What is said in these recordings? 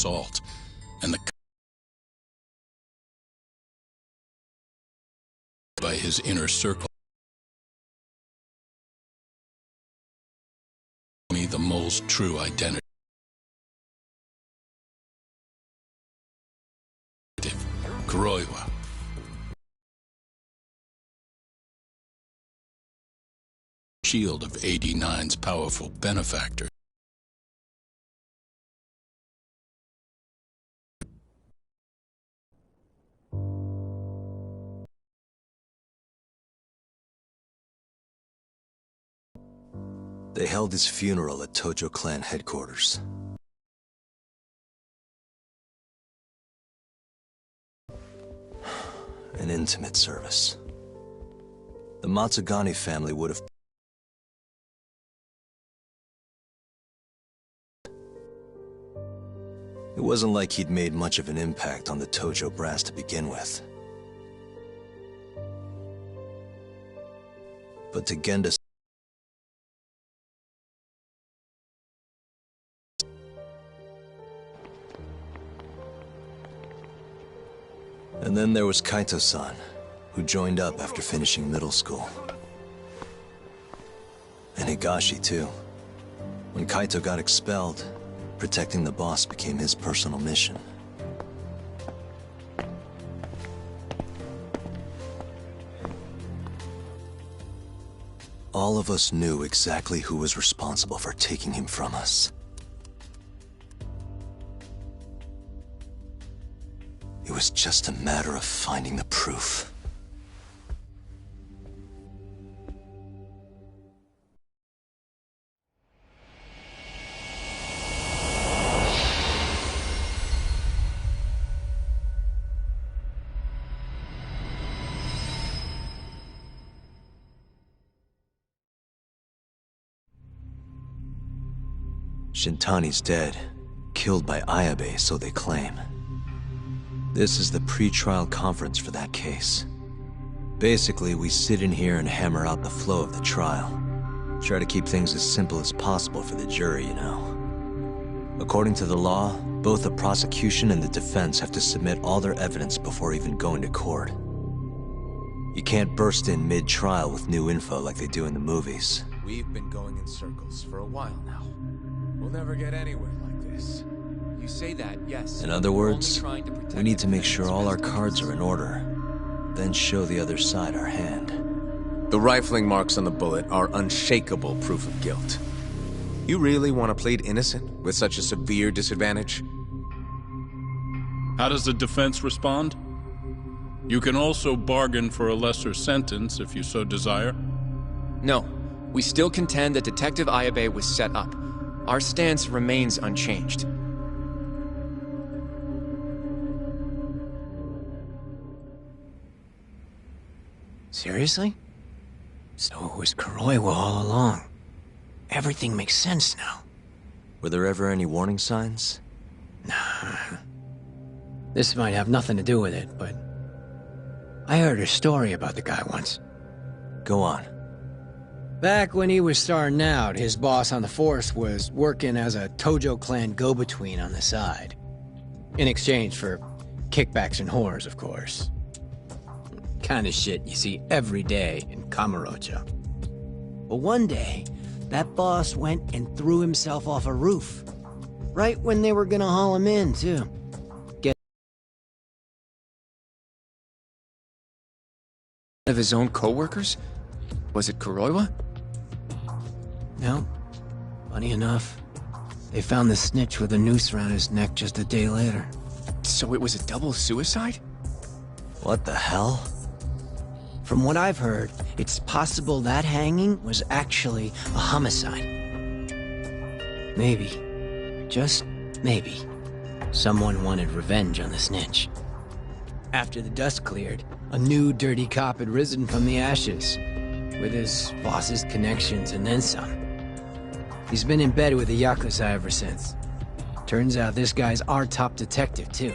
assault, and by his inner circle. Me the mole's true identity. Kuroiwa. Shield of 89's powerful benefactor. They held his funeral at Tojo clan headquarters. An intimate service. The Matsugani family would have... It wasn't like he'd made much of an impact on the Tojo brass to begin with. But to Genda... And then there was Kaito-san, who joined up after finishing middle school. And Higashi, too. When Kaito got expelled, protecting the boss became his personal mission. All of us knew exactly who was responsible for taking him from us. It was just a matter of finding the proof. Shintani's dead, killed by Ayabe, so they claim. This is the pre-trial conference for that case. Basically, we sit in here and hammer out the flow of the trial. Try to keep things as simple as possible for the jury, you know. According to the law, both the prosecution and the defense have to submit all their evidence before even going to court. You can't burst in mid-trial with new info like they do in the movies. We've been going in circles for a while now. We'll never get anywhere like this. You say that, yes. In other words, we need to make sure all our cards are in order, then show the other side our hand. The rifling marks on the bullet are unshakable proof of guilt. You really want to plead innocent with such a severe disadvantage? How does the defense respond? You can also bargain for a lesser sentence if you so desire. No, we still contend that Detective Ayabe was set up. Our stance remains unchanged. Seriously? So it was Kuroiwa all along. Everything makes sense now. Were there ever any warning signs? Nah. This might have nothing to do with it, but... I heard a story about the guy once. Go on. Back when he was starting out, his boss on the force was working as a Tojo clan go-between on the side. In exchange for kickbacks and whores, of course. Kind of shit you see every day in Kamurocho. But one day, that boss went and threw himself off a roof. Right when they were gonna haul him in, too. Get One of his own co-workers? Was it Kuroiwa? No. Funny enough, they found the snitch with a noose around his neck just a day later. So it was a double suicide? What the hell? From what I've heard, it's possible that hanging was actually a homicide. Maybe, just maybe, someone wanted revenge on the snitch. After the dust cleared, a new dirty cop had risen from the ashes, with his boss's connections and then some. He's been in bed with the Yakuza ever since. Turns out this guy's our top detective, too.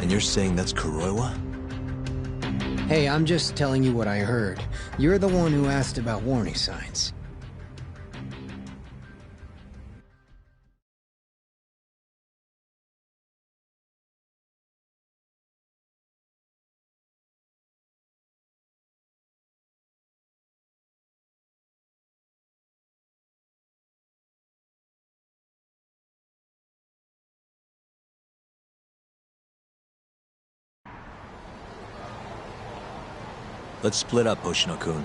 And you're saying that's Kuroiwa? Hey, I'm just telling you what I heard. You're the one who asked about warning signs. Let's split up, Hoshino-kun.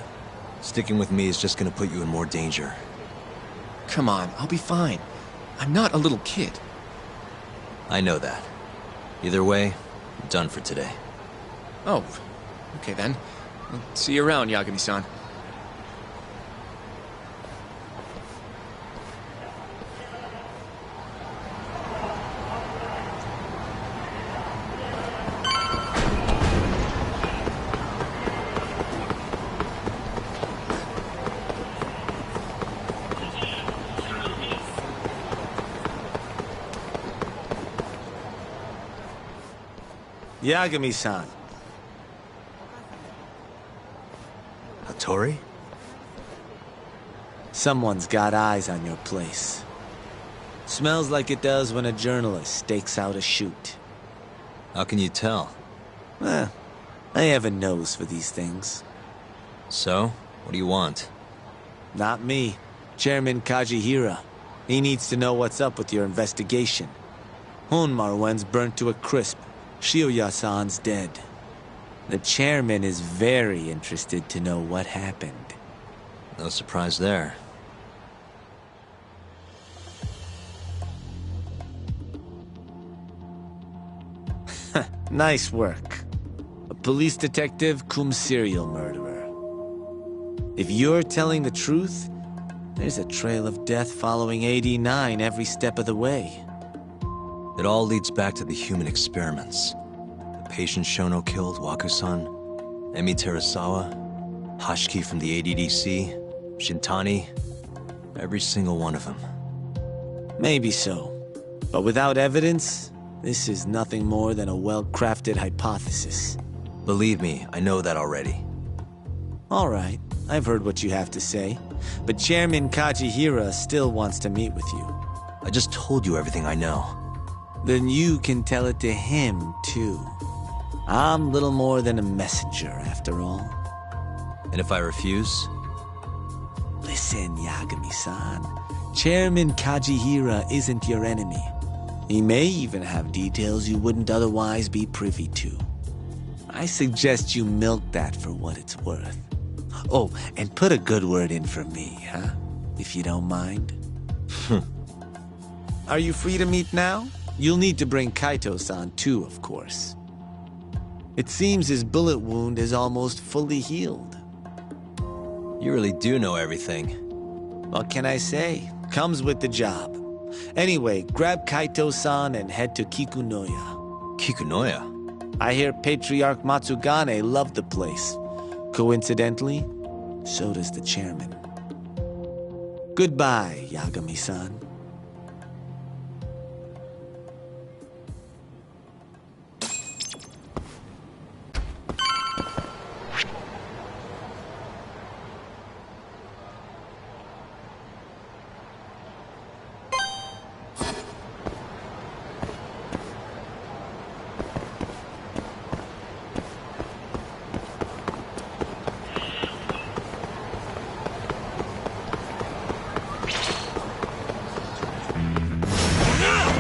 Sticking with me is just gonna put you in more danger. Come on, I'll be fine. I'm not a little kid. I know that. Either way, I'm done for today. Oh, okay then. I'll see you around, Yagami-san. Yagami-san. Hattori? Someone's got eyes on your place. Smells like it does when a journalist stakes out a shoot. How can you tell? I have a nose for these things. So, what do you want? Not me. Chairman Kajihira. He needs to know what's up with your investigation. Honmaruen's burnt to a crisp. Shioya-san's dead. The chairman is very interested to know what happened. No surprise there. Nice work. A police detective cum serial murderer. If you're telling the truth, there's a trail of death following AD9 every step of the way. It all leads back to the human experiments. The patient Shono killed, Waku-san, Emi Terasawa, Hashiki from the ADDC, Shintani, every single one of them. Maybe so. But without evidence, this is nothing more than a well-crafted hypothesis. Believe me, I know that already. All right, I've heard what you have to say. But Chairman Kajihira still wants to meet with you. I just told you everything I know. Then you can tell it to him, too. I'm little more than a messenger, after all. And if I refuse? Listen, Yagami-san. Chairman Kajihira isn't your enemy. He may even have details you wouldn't otherwise be privy to. I suggest you milk that for what it's worth. Oh, and put a good word in for me, huh? If you don't mind. Are you free to meet now? You'll need to bring Kaito-san too, of course. It seems his bullet wound is almost fully healed. You really do know everything. What can I say? Comes with the job. Anyway, grab Kaito-san and head to Kikunoya. Kikunoya? I hear Patriarch Matsugane loved the place. Coincidentally, so does the chairman. Goodbye, Yagami-san.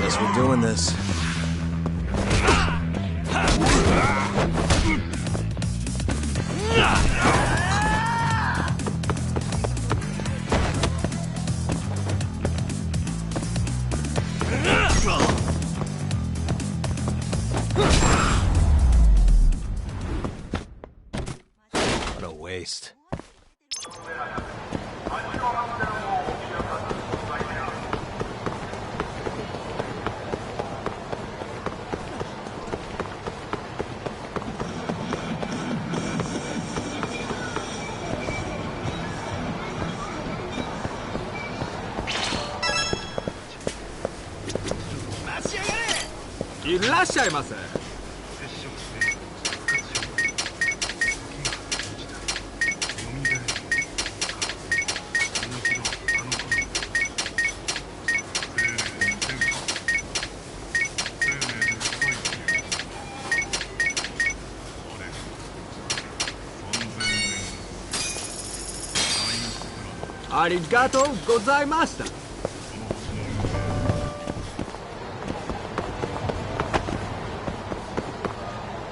Guess we're doing this. What a waste.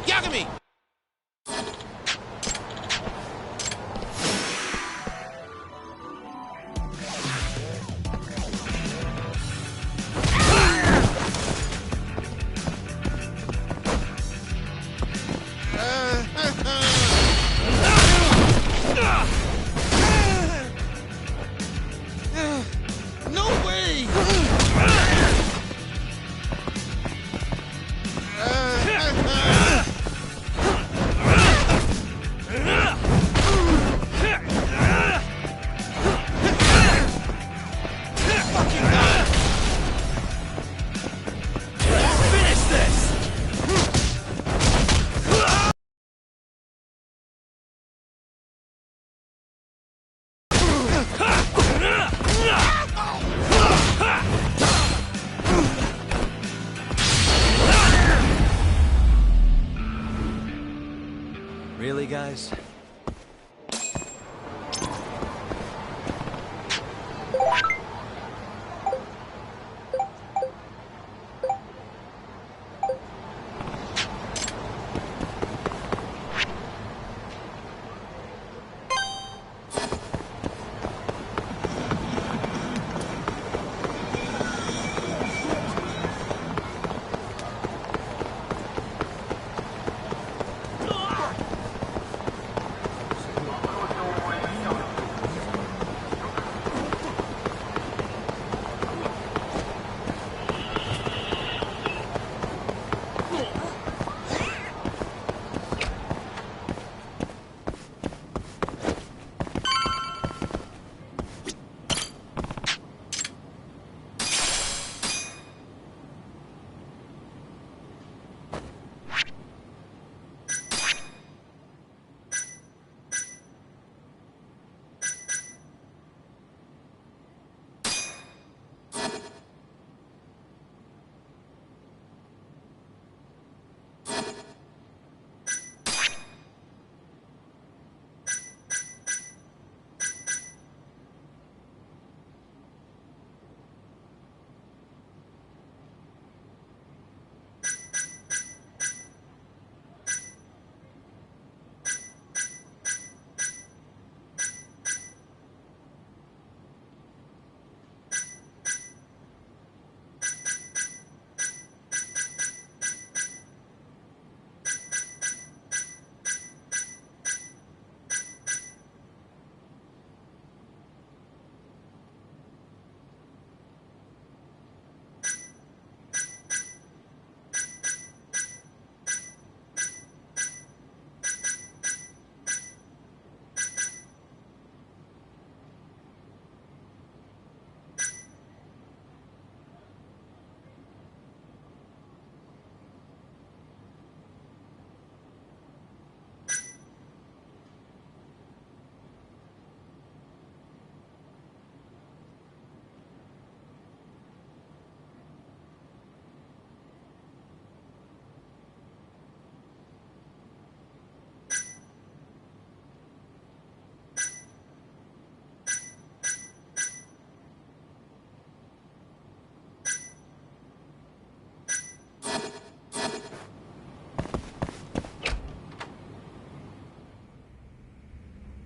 Yagami! guys.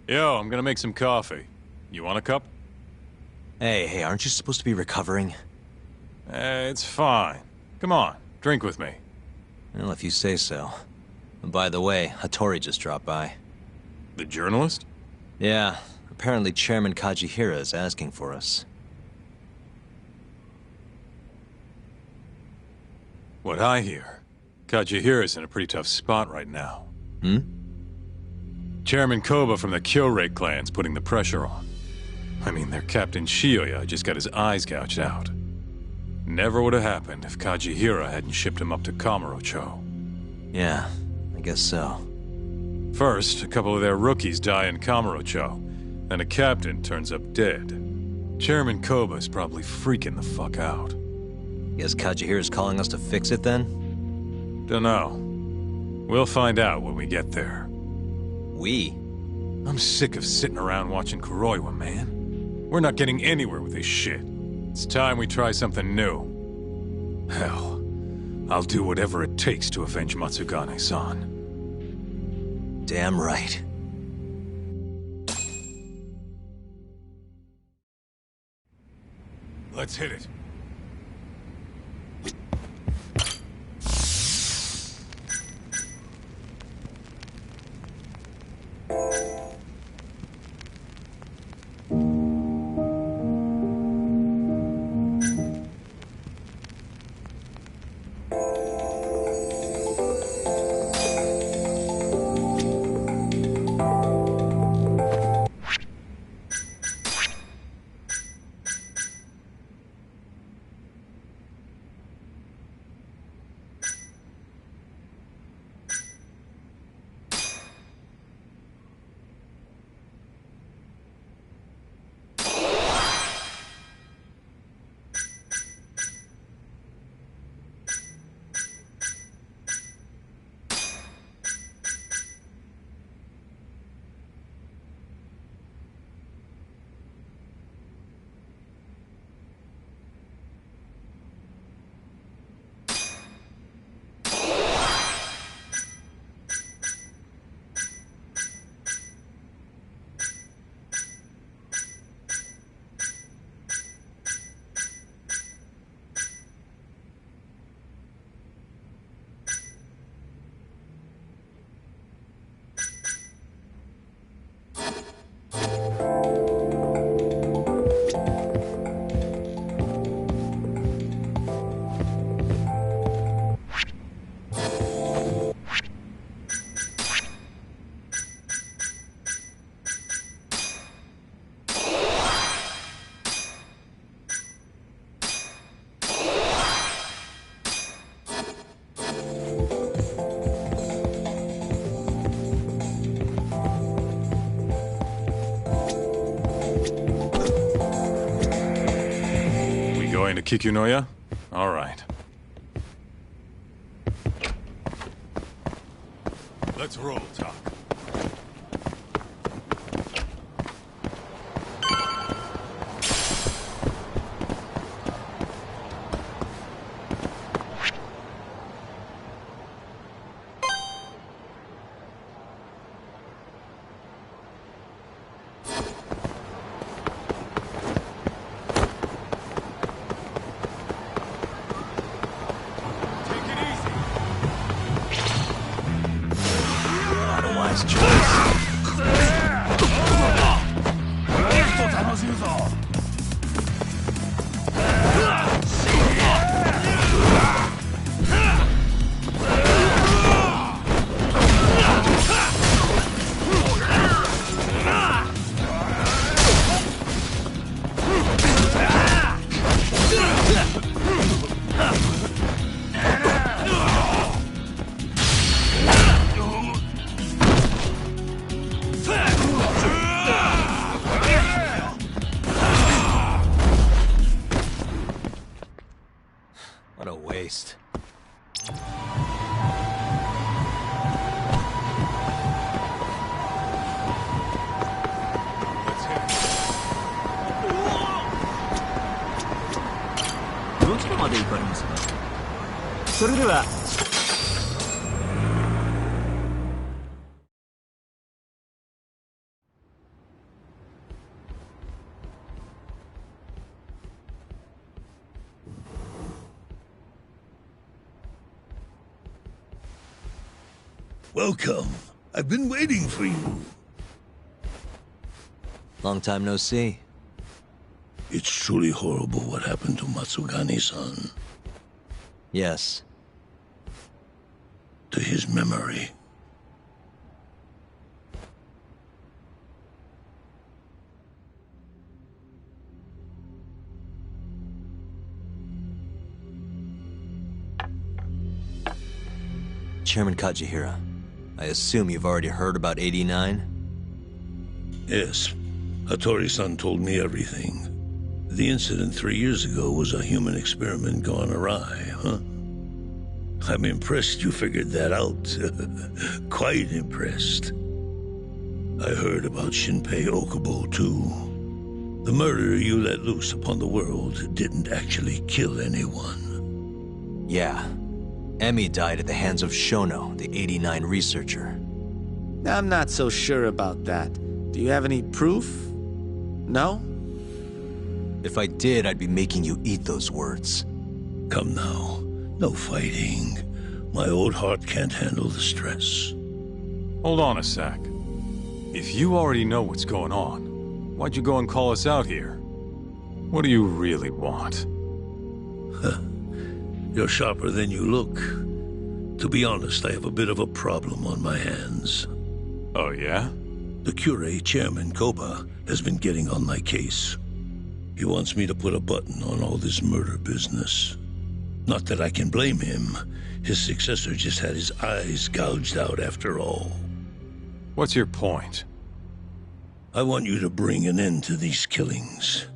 Yo, I'm gonna make some coffee. You want a cup? Hey, aren't you supposed to be recovering? It's fine. Come on, drink with me. Well, if you say so. By the way, Hattori just dropped by. The journalist? Yeah, apparently Chairman Kajihira is asking for us. What I hear, Kajihira's in a pretty tough spot right now. Hmm? Chairman Koba from the Kyorei clan's putting the pressure on. I mean, their Captain Shioya just got his eyes gouged out. Never would have happened if Kajihira hadn't shipped him up to Kamurocho. Yeah, I guess so. First, a couple of their rookies die in Kamurocho, and a captain turns up dead. Chairman Koba's probably freaking the fuck out. Guess Kajihira's calling us to fix it then? Dunno. We'll find out when we get there. We? I'm sick of sitting around watching Kuroiwa, man. We're not getting anywhere with this shit. It's time we try something new. Hell, I'll do whatever it takes to avenge Matsugane-san. Damn right. Let's hit it. Going to Kikunoya? All right. Let's roll, Talk. What a waste. Welcome. I've been waiting for you. Long time no see. It's truly horrible what happened to Matsugane-san. Yes. To his memory. Chairman Kajihira, I assume you've already heard about 89? Yes. Hattori-san told me everything. The incident 3 years ago was a human experiment gone awry, huh? I'm impressed you figured that out. Quite impressed. I heard about Shinpei Okubo, too. The murder you let loose upon the world didn't actually kill anyone. Yeah. Emi died at the hands of Shono, the 89 researcher. I'm not so sure about that. Do you have any proof? No? If I did, I'd be making you eat those words. Come now. No fighting. My old heart can't handle the stress. Hold on a sec. If you already know what's going on, why'd you go and call us out here? What do you really want? You're sharper than you look. To be honest, I have a bit of a problem on my hands. Oh, yeah? The Cure, Chairman Koba, has been getting on my case. He wants me to put a button on all this murder business. Not that I can blame him. His successor just had his eyes gouged out after all. What's your point? I want you to bring an end to these killings.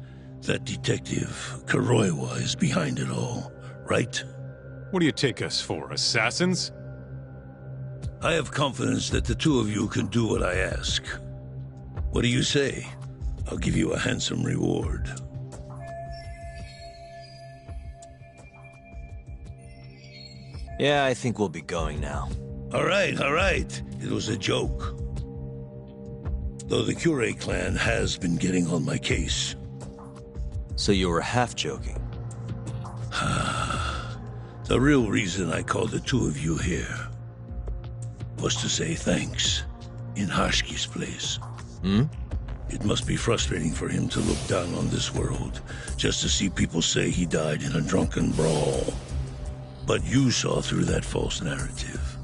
That detective, Kuroiwa, is behind it all, right? What do you take us for, assassins? I have confidence that the two of you can do what I ask. What do you say? I'll give you a handsome reward. Yeah, I think we'll be going now. All right. It was a joke. Though the Cure clan has been getting on my case. So you were half joking? The real reason I called the two of you here was to say thanks in Hashki's place. It must be frustrating for him to look down on this world, just to see people say he died in a drunken brawl. But you saw through that false narrative.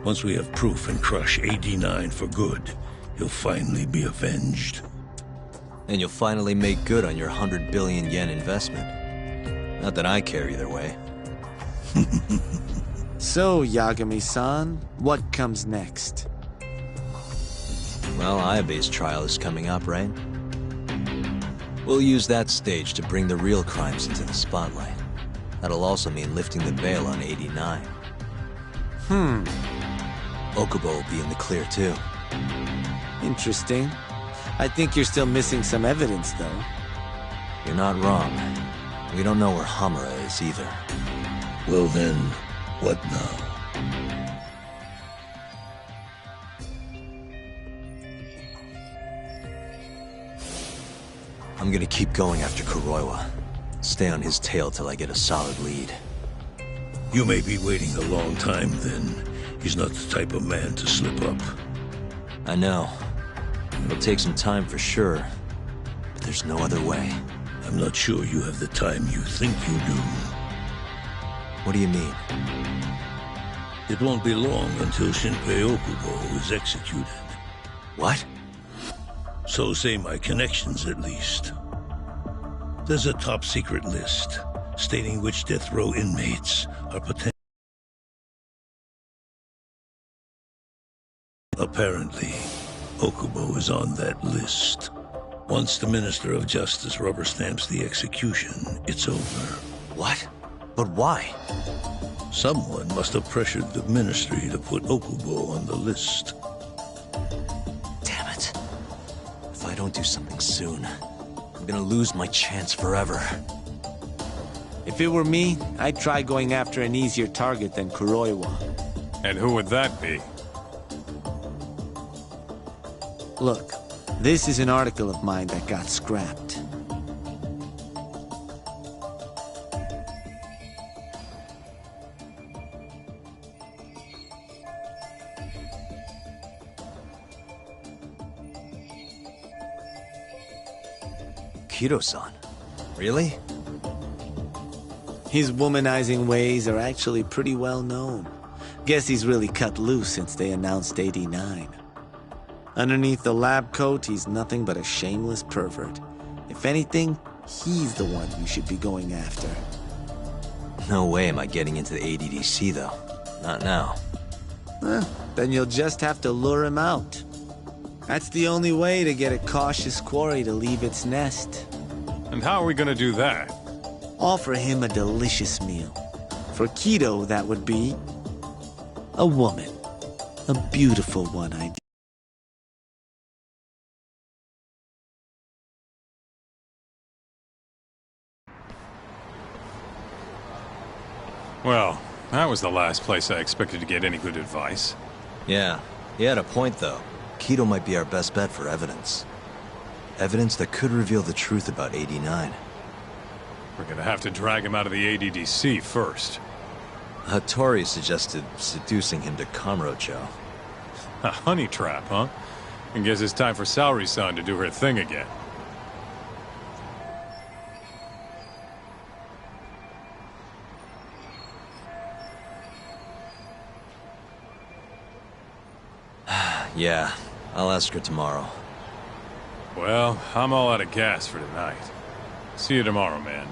Once we have proof and crush AD9 for good, he'll finally be avenged. And you'll finally make good on your 100 billion yen investment. Not that I care either way. So, Yagami-san, what comes next? Well, Ayabe's trial is coming up, right? We'll use that stage to bring the real crimes into the spotlight. That'll also mean lifting the veil on 89. Okubo will be in the clear, too. Interesting. I think you're still missing some evidence, though. You're not wrong. We don't know where Hamura is, either. Well then, what now? I'm gonna keep going after Kuroiwa. Stay on his tail till I get a solid lead. You may be waiting a long time then. He's not the type of man to slip up. I know. It'll take some time for sure, but there's no other way. I'm not sure you have the time you think you do. What do you mean? It won't be long until Shinpei Okubo is executed. What? So say my connections, at least. There's a top-secret list stating which death row inmates are potential. Apparently, Okubo is on that list. Once the Minister of Justice rubber stamps the execution, it's over. What? But why? Someone must have pressured the Ministry to put Okubo on the list. Damn it. If I don't do something soon, I'm gonna lose my chance forever. If it were me, I'd try going after an easier target than Kuroiwa. And who would that be? Look, this is an article of mine that got scrapped. Kido-san? Really? His womanizing ways are actually pretty well known. Guess he's really cut loose since they announced 89. Underneath the lab coat, he's nothing but a shameless pervert. If anything, he's the one you should be going after. No way am I getting into the ADDC, though. Not now. Then you'll just have to lure him out. That's the only way to get a cautious quarry to leave its nest. And how are we gonna do that? Offer him a delicious meal. For Kido, that would be a woman. A beautiful one, I guess. Well, that was the last place I expected to get any good advice. Yeah, he had a point, though. Kido might be our best bet for evidence. Evidence that could reveal the truth about 89. We're gonna have to drag him out of the ADDC first. Hattori suggested seducing him to Kamurocho. A honey trap, huh? And guess it's time for Saori-san to do her thing again. Yeah, I'll ask her tomorrow. Well, I'm all out of gas for tonight. See you tomorrow, man.